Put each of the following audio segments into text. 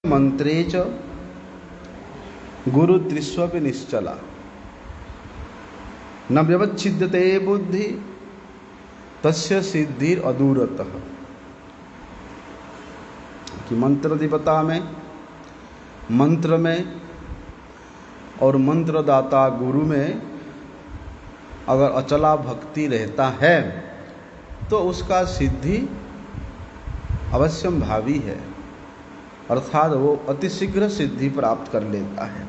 मंत्रे च गुरु त्रिस्वपि निश्चला न व्यवच्छिद्यते बुद्धि तस्य सिद्धिर अदूरतः। कि मंत्र देवता में, मंत्र में और मंत्रदाता गुरु में अगर अचला भक्ति रहता है तो उसका सिद्धि अवश्यम भावी है, अर्थात वो अतिशीघ्र सिद्धि प्राप्त कर लेता है।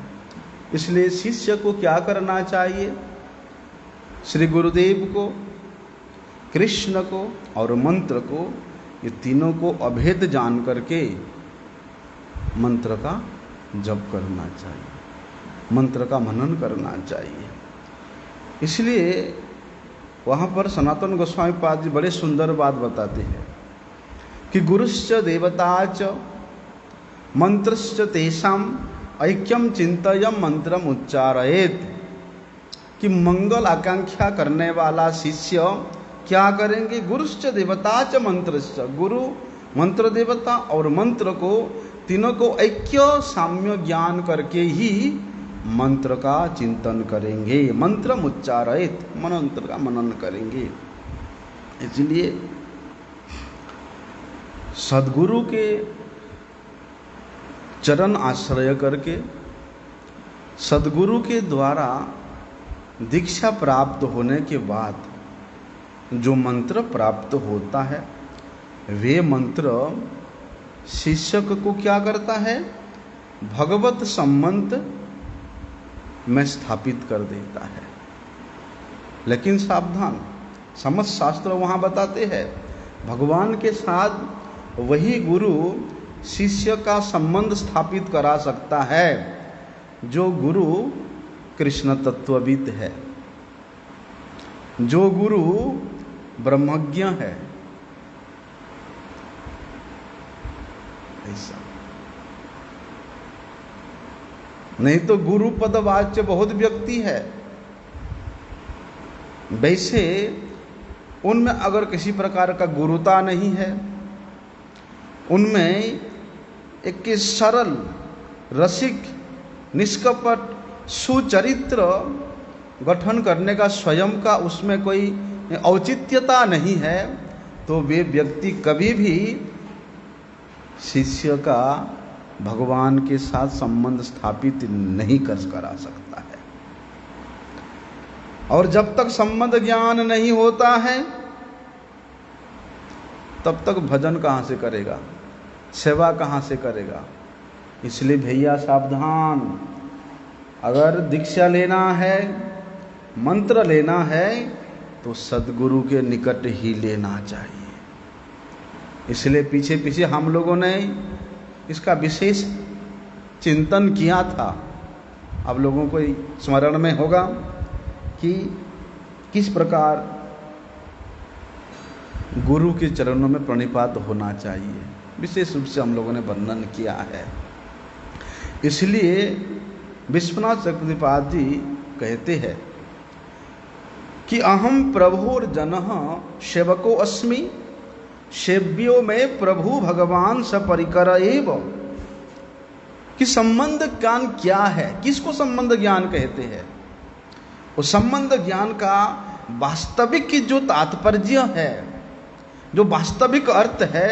इसलिए शिष्य को क्या करना चाहिए? श्री गुरुदेव को, कृष्ण को और मंत्र को, ये तीनों को अभेद जान करके मंत्र का जप करना चाहिए, मंत्र का मनन करना चाहिए। इसलिए वहाँ पर सनातन गोस्वामी पाद जी बड़े सुंदर बात बताते हैं कि गुरुश्च देवताच मंत्रश्च तेषाम ऐक्यम चिंतयम मंत्रम उच्चारयेत। कि मंगल आकांक्षा करने वाला शिष्य क्या करेंगे? गुरुश्च देवताच मंत्रश्च, गुरु मंत्र देवता और मंत्र को, तीनों को ऐक्य साम्य ज्ञान करके ही मंत्र का चिंतन करेंगे, मंत्रम उच्चारयेत, मंत्र का मनन करेंगे। इसलिए सद्गुरु के चरण आश्रय करके, सद्गुरु के द्वारा दीक्षा प्राप्त होने के बाद जो मंत्र प्राप्त होता है वे मंत्र शिष्य को क्या करता है? भगवत संबंध में स्थापित कर देता है। लेकिन सावधान, समस्त शास्त्र वहाँ बताते हैं भगवान के साथ वही गुरु शिष्य का संबंध स्थापित करा सकता है जो गुरु कृष्ण तत्वविद है, जो गुरु ब्रह्मज्ञ है। ऐसा नहीं तो गुरु पदवाच्य बहुत व्यक्ति है, वैसे उनमें अगर किसी प्रकार का गुरुता नहीं है, उनमें एक सरल, रसिक, निष्कपट, सुचरित्र गठन करने का स्वयं का उसमें कोई औचित्यता नहीं है, तो वे व्यक्ति कभी भी शिष्य का भगवान के साथ संबंध स्थापित नहीं करा सकता है। और जब तक संबंध ज्ञान नहीं होता है तब तक भजन कहाँ से करेगा, सेवा कहाँ से करेगा? इसलिए भैया सावधान, अगर दीक्षा लेना है, मंत्र लेना है तो सद्गुरु के निकट ही लेना चाहिए। इसलिए पीछे पीछे हम लोगों ने इसका विशेष चिंतन किया था। अब लोगों को स्मरण में होगा कि किस प्रकार गुरु के चरणों में प्रणिपात होना चाहिए, विशेष रूप से हम लोगों ने वर्णन किया है। इसलिए विश्वनाथ चक्रवर्ती जी कहते हैं कि अहम प्रभुर जनः सेवको अस्मि, सेव्यो में प्रभु भगवान सपरिकर एव। कि संबंध ज्ञान क्या है? किसको संबंध ज्ञान कहते हैं? उस संबंध ज्ञान का वास्तविक जो तात्पर्य है, जो वास्तविक अर्थ है,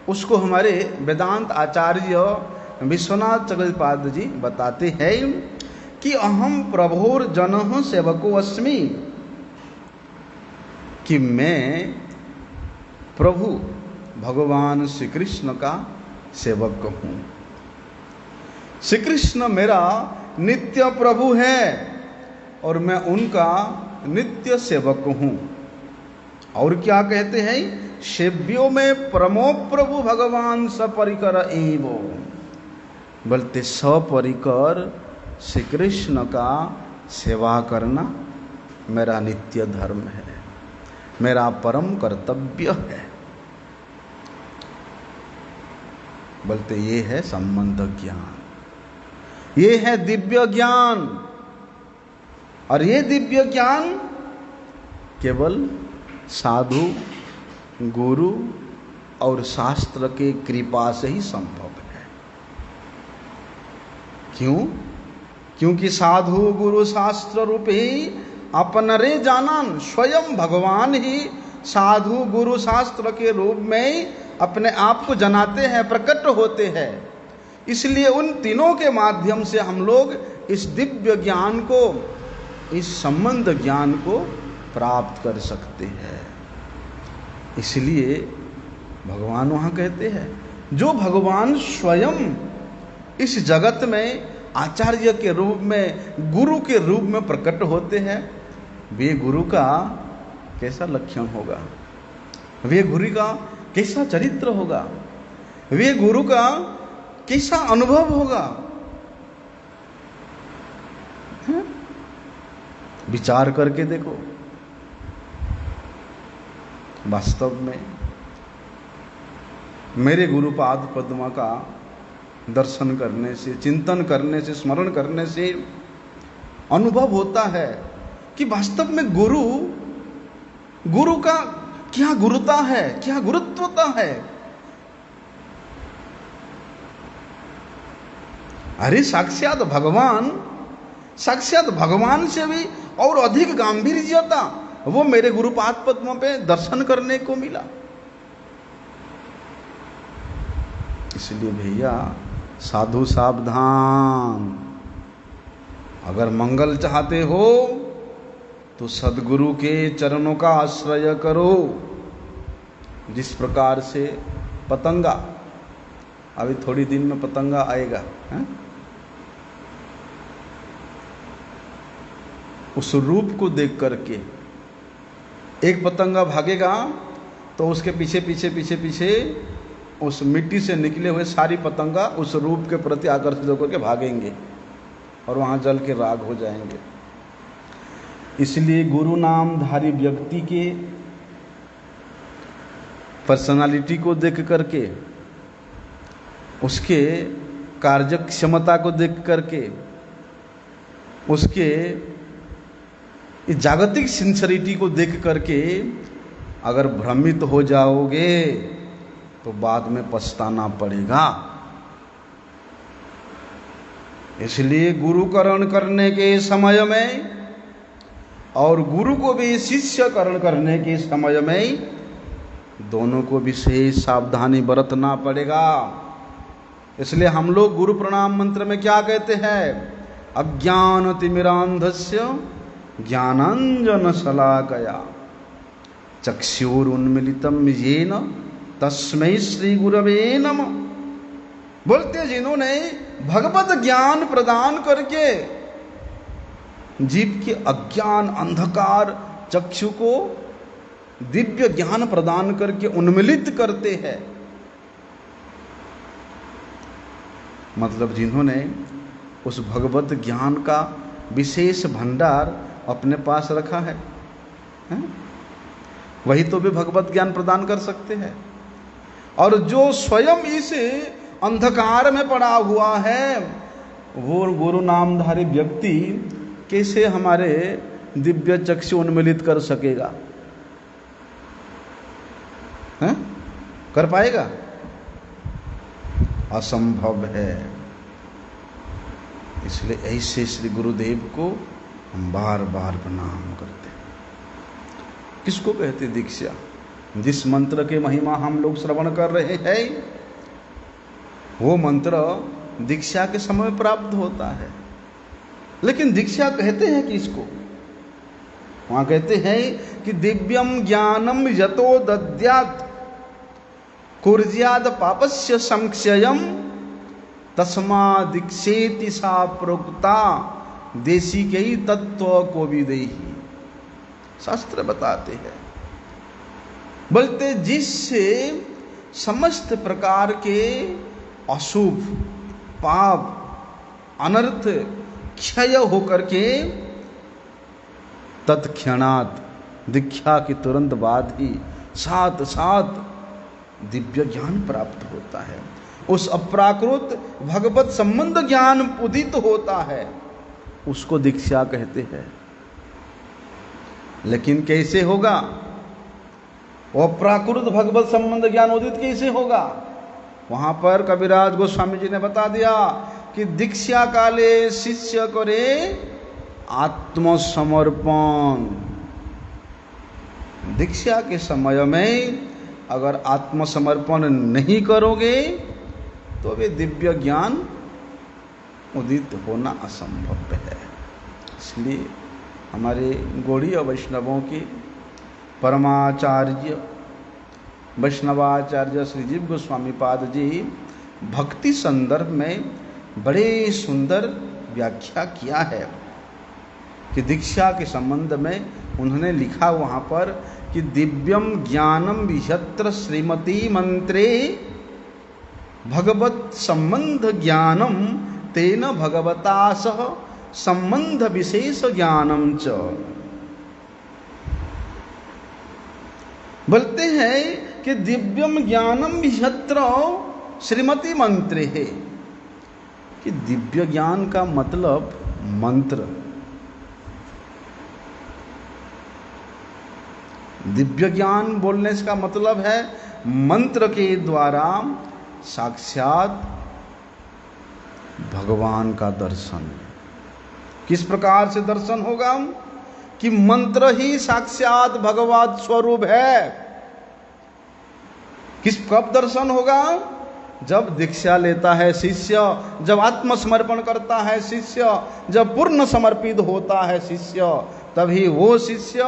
उसको हमारे वेदांत आचार्य विश्वनाथ चक्रवर्ती जी बताते हैं कि अहम प्रभोर जनः सेवको अस्मि। कि मैं प्रभु भगवान श्री कृष्ण का सेवक हूँ। श्री कृष्ण मेरा नित्य प्रभु है और मैं उनका नित्य सेवक हूँ। और क्या कहते हैं? सेव्यो में प्रमो प्रभु भगवान सपरिकर एव। बोलते सपरिकर श्री कृष्ण का सेवा करना मेरा नित्य धर्म है, मेरा परम कर्तव्य है। बोलते ये है संबंध ज्ञान, ये है दिव्य ज्ञान। और ये दिव्य ज्ञान केवल साधु, गुरु और शास्त्र के कृपा से ही संभव है। क्यों? क्योंकि साधु गुरु शास्त्र रूपी अपनरे जानन, स्वयं भगवान ही साधु गुरु शास्त्र के रूप में अपने आप को जनाते हैं, प्रकट होते हैं। इसलिए उन तीनों के माध्यम से हम लोग इस दिव्य ज्ञान को, इस संबंध ज्ञान को प्राप्त कर सकते हैं। इसलिए भगवान वहाँ कहते हैं, जो भगवान स्वयं इस जगत में आचार्य के रूप में, गुरु के रूप में प्रकट होते हैं, वे गुरु का कैसा लक्षण होगा, वे गुरु का कैसा चरित्र होगा, वे गुरु का कैसा अनुभव होगा। विचार करके देखो। वास्तव में मेरे गुरुपाद पद्मा का दर्शन करने से, चिंतन करने से, स्मरण करने से अनुभव होता है कि वास्तव में गुरु का क्या गुरुता है, क्या गुरुत्वता है। अरे साक्षात भगवान से भी और अधिक गांभीर्यता वो मेरे गुरुपाद पद्म पे दर्शन करने को मिला। इसलिए भैया साधु सावधान, अगर मंगल चाहते हो तो सद्गुरु के चरणों का आश्रय करो। जिस प्रकार से पतंगा, अभी थोड़ी दिन में पतंगा आएगा, है? उस रूप को देख करके एक पतंगा भागेगा तो उसके पीछे पीछे पीछे पीछे उस मिट्टी से निकले हुए सारी पतंगा उस रूप के प्रति आकर्षित होकर के भागेंगे और वहाँ जल के राग हो जाएंगे। इसलिए गुरु नामधारी व्यक्ति के पर्सनालिटी को देख करके, उसके कार्यक्षमता को देख करके, उसके जागतिक सिंसियरिटी को देख करके अगर भ्रमित हो जाओगे तो बाद में पछताना पड़ेगा। इसलिए गुरुकरण करने के समय में और गुरु को भी शिष्यकरण करने के समय में दोनों को विशेष सावधानी बरतना पड़ेगा। इसलिए हम लोग गुरु प्रणाम मंत्र में क्या कहते हैं? अज्ञान तिमिरांधस्य ज्ञानांजन शलाकया चक्षुरुन्मीलितं येन तस्मै श्री गुरवे नमः। बोलते जिन्होंने भगवत ज्ञान प्रदान करके जीव के अज्ञान अंधकार चक्षु को दिव्य ज्ञान प्रदान करके उन्मिलित करते हैं, मतलब जिन्होंने उस भगवत ज्ञान का विशेष भंडार अपने पास रखा है, वही तो भी भगवत ज्ञान प्रदान कर सकते हैं। और जो स्वयं इस अंधकार में पड़ा हुआ है, वो गुरु नामधारी व्यक्ति कैसे हमारे दिव्य चक्षु उन्मिलित कर सकेगा? है? कर पाएगा? असंभव है। इसलिए ऐसे श्री गुरुदेव को हम बार बार प्रणाम करते हैं। किसको कहते दीक्षा? जिस मंत्र के महिमा हम लोग श्रवण कर रहे हैं, वो मंत्र दीक्षा के समय प्राप्त होता है। लेकिन दीक्षा कहते हैं कि इसको, वहां कहते हैं कि दिव्यम ज्ञानम यतो दद्यात् कुर्याद पापस्य संक्षयम तस्मा दीक्षेति सा प्रोक्ता देशी के ही तत्व को भी देही। शास्त्र बताते हैं, बोलते जिससे समस्त प्रकार के अशुभ पाप अनर्थ क्षय होकर के तत्क्षणात दीक्षा के तुरंत बाद ही साथ साथ दिव्य ज्ञान प्राप्त होता है। उस अप्राकृत भगवत संबंध ज्ञान उदित होता है, उसको दीक्षा कहते हैं। लेकिन कैसे होगा वो अप्राकृत भगवत संबंध ज्ञान उदित? कैसे होगा? वहां पर कविराज गोस्वामी जी ने बता दिया, कि दीक्षा काले शिष्य करे आत्मसमर्पण। दीक्षा के समय में अगर आत्मसमर्पण नहीं करोगे तो वे दिव्य ज्ञान उदित होना असंभव है। इसलिए हमारे गौड़ीय वैष्णवों के परमाचार्य वैष्णवाचार्य श्री जीव गोस्वामी पाद जी भक्ति संदर्भ में बड़े सुंदर व्याख्या किया है कि दीक्षा के संबंध में उन्होंने लिखा वहाँ पर कि दिव्यम ज्ञानम विहत्र श्रीमती मंत्रे भगवत संबंध ज्ञानम तेन भगवता सह संबंध विशेष ज्ञानम च। बोलते हैं कि दिव्यम ज्ञानम विहत्र श्रीमती मंत्रे है कि दिव्य ज्ञान का मतलब मंत्र। दिव्य ज्ञान बोलने का मतलब है मंत्र के द्वारा साक्षात भगवान का दर्शन। किस प्रकार से दर्शन होगा कि मंत्र ही साक्षात भगवत स्वरूप है। कब दर्शन होगा? जब दीक्षा लेता है शिष्य, जब आत्मसमर्पण करता है शिष्य, जब पूर्ण समर्पित होता है शिष्य, तभी वो शिष्य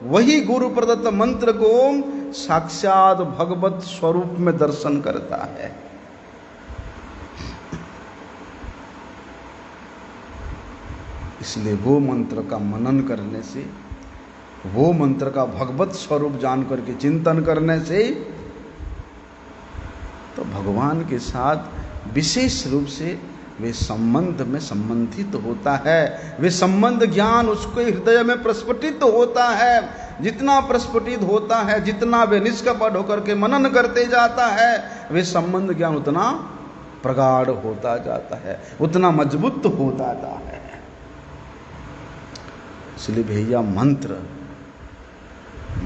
वही गुरु प्रदत्त मंत्र को साक्षात भगवत स्वरूप में दर्शन करता है। इसलिए वो मंत्र का मनन करने से, वो मंत्र का भगवत स्वरूप जान करके चिंतन करने से तो भगवान के साथ विशेष रूप से वे संबंध में संबंधित होता है। वे संबंध ज्ञान उसके हृदय में प्रस्फुटित होता है। जितना प्रस्फुटित होता है, जितना वे निष्कपट होकर के मनन करते जाता है, वे संबंध ज्ञान उतना प्रगाढ़ होता जाता है, उतना मजबूत होता जाता है। इसलिए भैया मंत्र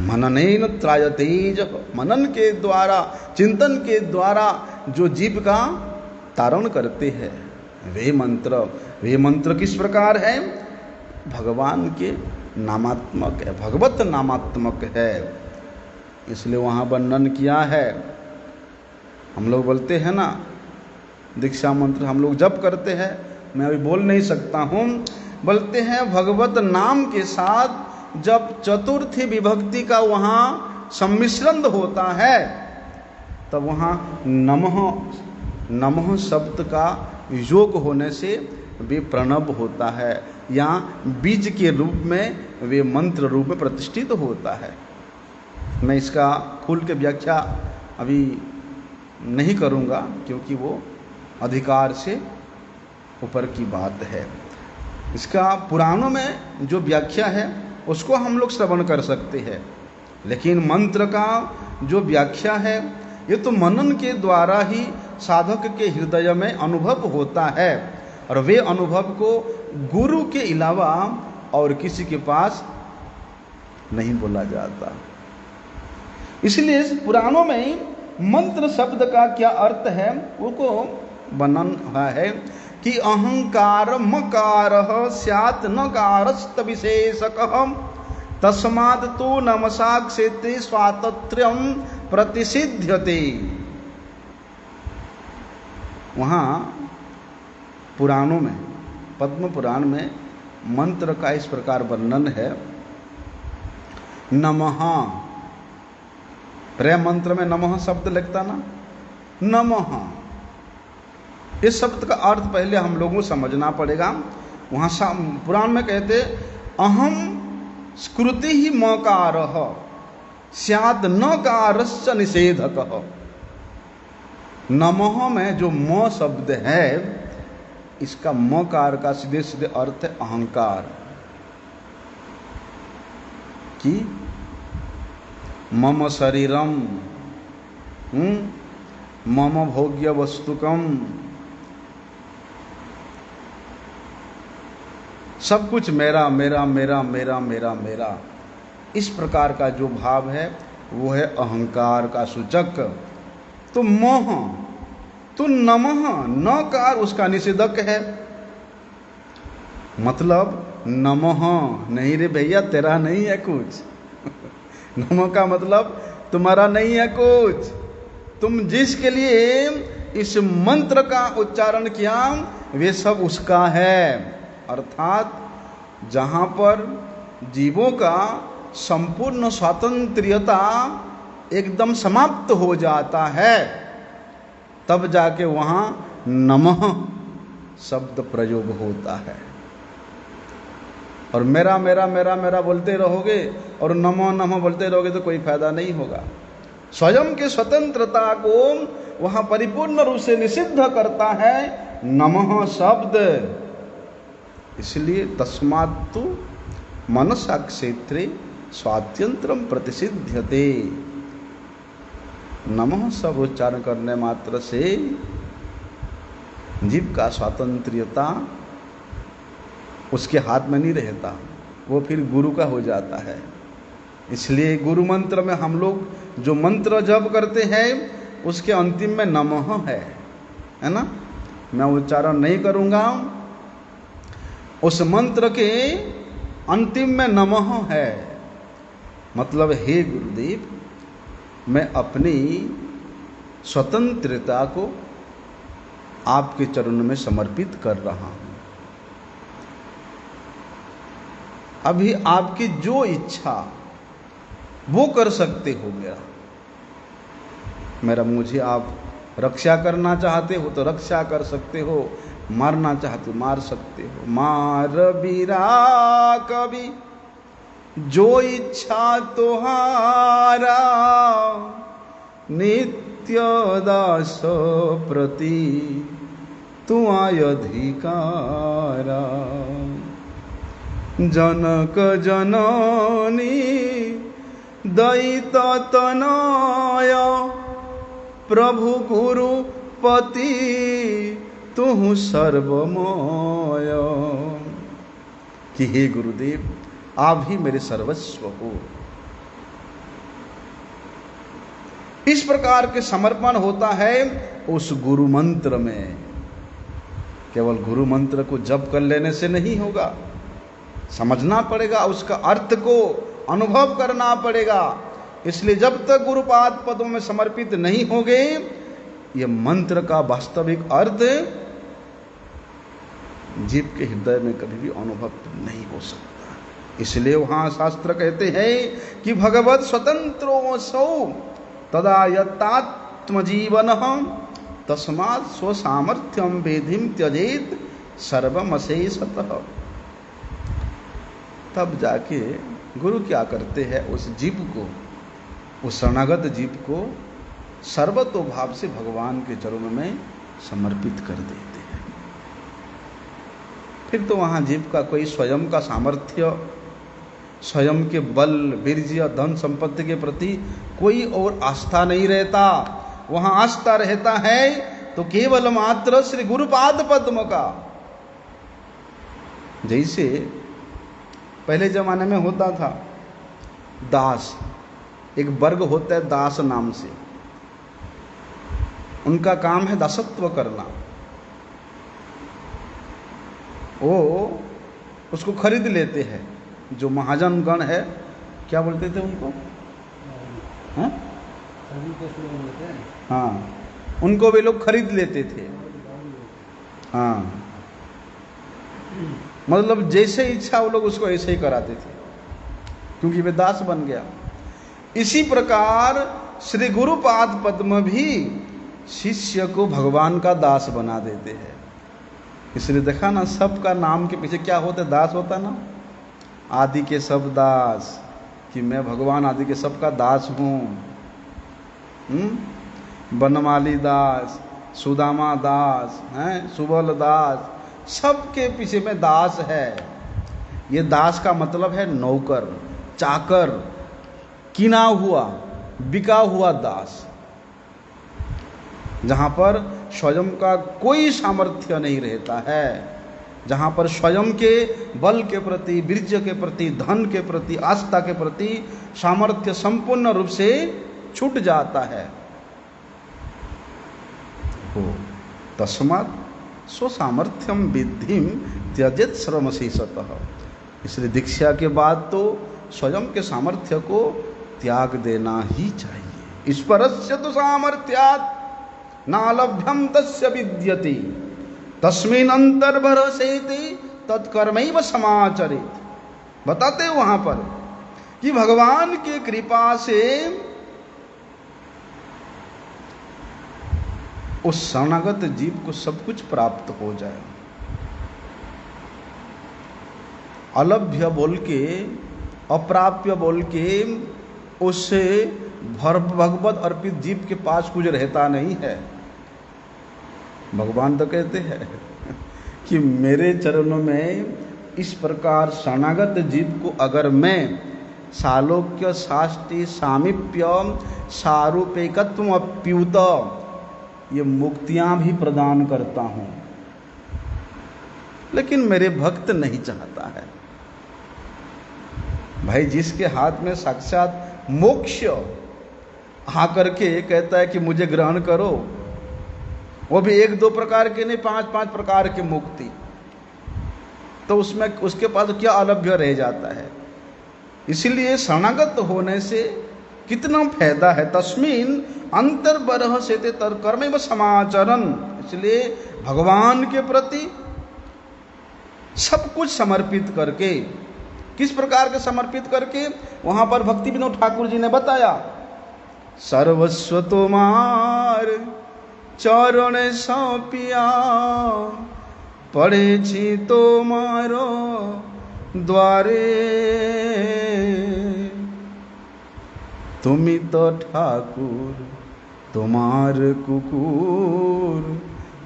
मननेन त्रायतेज, मनन के द्वारा, चिंतन के द्वारा जो जीव का तारण करते हैं वे मंत्र किस प्रकार है? भगवान के नामात्मक है, भगवत नामात्मक है। इसलिए वहाँ वर्णन किया है। हम लोग बोलते हैं ना दीक्षा मंत्र हम लोग जप करते हैं, मैं अभी बोल नहीं सकता हूँ। बोलते हैं भगवत नाम के साथ जब चतुर्थी विभक्ति का वहाँ सम्मिश्रण होता है तब वहाँ नमः शब्द का योग होने से वे प्रणव होता है, यहाँ बीज के रूप में वे मंत्र रूप में प्रतिष्ठित होता है। मैं इसका खुल के व्याख्या अभी नहीं करूँगा क्योंकि वो अधिकार से ऊपर की बात है। इसका पुराणों में जो व्याख्या है उसको हम लोग श्रवण कर सकते हैं, लेकिन मंत्र का जो व्याख्या है ये तो मनन के द्वारा ही साधक के हृदय में अनुभव होता है और वे अनुभव को गुरु के अलावा और किसी के पास नहीं बोला जाता। इसलिए पुराणों में मंत्र शब्द का क्या अर्थ है उसको वर्णन है कि अहंकार मकार स्यात् नकारस्त विशेषक तस्मात् तो नमसा क्षेत्रे स्वातंत्र्यम प्रतिसिध्यते। वहाँ पुराणों में, पद्म पुराण में मंत्र का इस प्रकार वर्णन है। नमः, प्रेम मंत्र में नमः शब्द लगता ना, नमः इस शब्द का अर्थ पहले हम लोगों को समझना पड़ेगा। वहाँ पुराण में कहते अहम स्कृति ही मकारः स्यात् नकारश्च निषेधकः। नमः में जो म शब्द है इसका मकार का सीधे सीधे अर्थ है अहंकार कि मम शरीरम मम भोग्य वस्तुकम, सब कुछ मेरा मेरा मेरा मेरा मेरा मेरा, इस प्रकार का जो भाव है वो है अहंकार का सूचक। तो मोह, तो नमः नकार उसका निषेधक है। मतलब नमः नहीं रे भैया, तेरा नहीं है कुछ। नमः का मतलब तुम्हारा नहीं है कुछ, तुम जिसके लिए इस मंत्र का उच्चारण किया वे सब उसका है। अर्थात जहाँ पर जीवों का संपूर्ण स्वातंत्र्यता एकदम समाप्त हो जाता है, तब जाके वहाँ नमः शब्द प्रयोग होता है। और मेरा मेरा मेरा मेरा बोलते रहोगे और नमो नमः बोलते रहोगे तो कोई फायदा नहीं होगा। स्वयं की स्वतंत्रता को वहाँ परिपूर्ण रूप से निषिद्ध करता है नमः शब्द। इसलिए तस्मात्तु मनसा क्षेत्रे स्वातंत्रम प्रतिषिध्यते। नमः शब्द उच्चारण करने मात्र से जीव का स्वातंत्र्यता उसके हाथ में नहीं रहता, वो फिर गुरु का हो जाता है। इसलिए गुरु मंत्र में हम लोग जो मंत्र जप करते हैं उसके अंतिम में नमः है ना। मैं उच्चारण नहीं करूँगा, उस मंत्र के अंतिम में नमः है। मतलब हे गुरुदेव, मैं अपनी स्वतंत्रता को आपके चरणों में समर्पित कर रहा हूँ। अभी आपकी जो इच्छा वो कर सकते हो। मेरा मुझे आप रक्षा करना चाहते हो तो रक्षा कर सकते हो, मारना चाहते हो मार सकते हो। मार बीरा कभी जो इच्छा तुम्हारा, नित्य दास प्रति तू अधिकारा। जनक जननी दैत तनय, प्रभु गुरु पति तुहु सर्वमय। कि हे गुरुदेव, आप ही मेरे सर्वस्व हो। इस प्रकार के समर्पण होता है उस गुरु मंत्र में। केवल गुरु मंत्र को जप कर लेने से नहीं होगा, समझना पड़ेगा, उसका अर्थ को अनुभव करना पड़ेगा। इसलिए जब तक गुरुपाद पदों में समर्पित नहीं होंगे, यह मंत्र का वास्तविक अर्थ जीव के हृदय में कभी भी अनुभव नहीं हो सकता। इसलिए वहां शास्त्र कहते हैं कि भगवत स्वतंत्रो सौ तदा यत्तात्म जीवन तस्मात् स्वसामर्थ्यम वेधिम त्यजेत सर्वमशेषतः। तब जाके गुरु क्या करते हैं, उस जीव को, उस शरणागत जीव को सर्वतोभाव से भगवान के चरणों में समर्पित कर देते हैं। फिर तो वहाँ जीव का कोई स्वयं का सामर्थ्य, स्वयं के बल, वीर्य, धन संपत्ति के प्रति कोई और आस्था नहीं रहता। वहाँ आस्था रहता है तो केवल मात्र श्री गुरुपाद पद्म का। जैसे पहले जमाने में होता था दास, एक वर्ग होता है दास नाम से, उनका काम है दासत्व करना। वो उसको खरीद लेते हैं। जो महाजन गण है, क्या बोलते थे उनको, हाँ हाँ, उनको वे लोग खरीद लेते थे। हाँ, मतलब जैसे इच्छा वो लोग उसको ऐसे ही कराते थे, क्योंकि वे दास बन गया। इसी प्रकार श्री गुरुपाद पद्म भी शिष्य को भगवान का दास बना देते हैं। इसलिए देखा ना, सबका नाम के पीछे क्या होता है, दास होता ना। आदि के सब दास, कि मैं भगवान आदि के सबका दास हूँ। बनमाली दास, सुदामा दास हैं, सुबल दास, सबके पीछे में दास है। ये दास का मतलब है नौकर, चाकर, किना हुआ, बिका हुआ दास। जहाँ पर स्वयं का कोई सामर्थ्य नहीं रहता है, जहाँ पर स्वयं के बल के प्रति, वीर्य के प्रति, धन के प्रति, आस्था के प्रति सामर्थ्य संपूर्ण रूप से छूट जाता है। तस्मात् स्वसामर्थ्यम विद्धिम त्यजेत सर्वमशेषतः। इसलिए दीक्षा के बाद तो स्वयं के सामर्थ्य को त्याग देना ही चाहिए। ईश्वरस्य तो सामर्थ्यात् नालभ्यम तस्य विद्यते तस्मिन् अंतर्भरसेति तत्कर्मैव समाचरेत्। बताते वहां पर कि भगवान की कृपा से उस शरणागत जीव को सब कुछ प्राप्त हो जाए। अलभ्य बोल के, अप्राप्य बोल के उससे भगवत अर्पित जीव के पास कुछ रहता नहीं है। भगवान तो कहते हैं कि मेरे चरणों में इस प्रकार शरणागत जीव को अगर मैं सालोक्य, साष्टि, सामीप्य, सारूपेकत्व, अप्युत ये मुक्तियां भी प्रदान करता हूं, लेकिन मेरे भक्त नहीं चाहता है। भाई जिसके हाथ में साक्षात मोक्ष आकर के कहता है कि मुझे ग्रहण करो, वो भी 1-2 प्रकार के नहीं, 5-5 प्रकार की मुक्ति, तो उसमें उसके पास क्या अलभ्य रह जाता है। इसीलिए शरणागत होने से कितना फायदा है। तस्मिन अंतर्बरह से कर्म समाचरण। इसलिए भगवान के प्रति सब कुछ समर्पित करके, किस प्रकार के समर्पित करके, वहां पर भक्ति विनोद ठाकुर जी ने बताया, सर्वस्व तोमार चरण सौंपिया पड़े छी तोमारो द्वारे तुमी तो ठाकुर तुम्हार कुकुर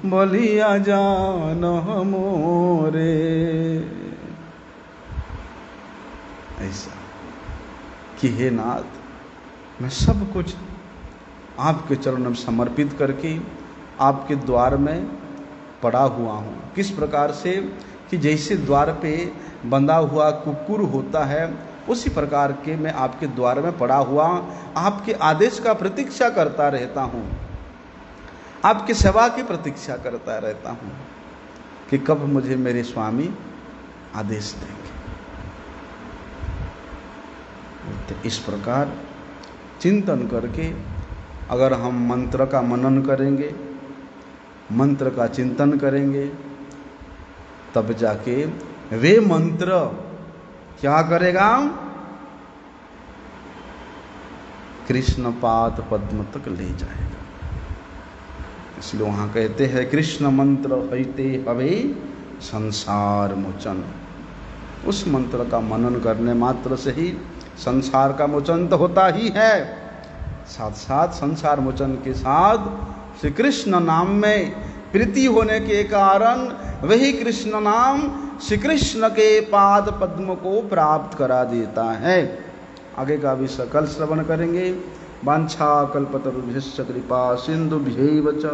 बलिया जान मोरे। ऐसा कि हे नाथ, मैं सब कुछ आपके चरणों में समर्पित करके आपके द्वार में पड़ा हुआ हूँ। किस प्रकार से कि जैसे द्वार पे बंधा हुआ कुकुर होता है, उसी प्रकार के मैं आपके द्वार में पड़ा हुआ आपके आदेश का प्रतीक्षा करता रहता हूँ, आपकी सेवा की प्रतीक्षा करता रहता हूँ कि कब मुझे मेरे स्वामी आदेश देंगे। तो इस प्रकार चिंतन करके अगर हम मंत्र का मनन करेंगे, मंत्र का चिंतन करेंगे, तब जाके वे मंत्र क्या करेगा, कृष्ण पाद पद्म तक ले जाएगा। इसलिए वहां कहते हैं कृष्ण मंत्र हईते हवे संसार मोचन। उस मंत्र का मनन करने मात्र से ही संसार का मोचन तो होता ही है, साथ साथ संसार मोचन के साथ श्री कृष्ण नाम में प्रीति होने के कारण वही कृष्ण नाम श्री कृष्ण के पाद पद्म को प्राप्त करा देता है। आगे का भी सकल श्रवण करेंगे। वांछा कल्पतरुभ्यश्च कृपा सिंधुभ्यैव च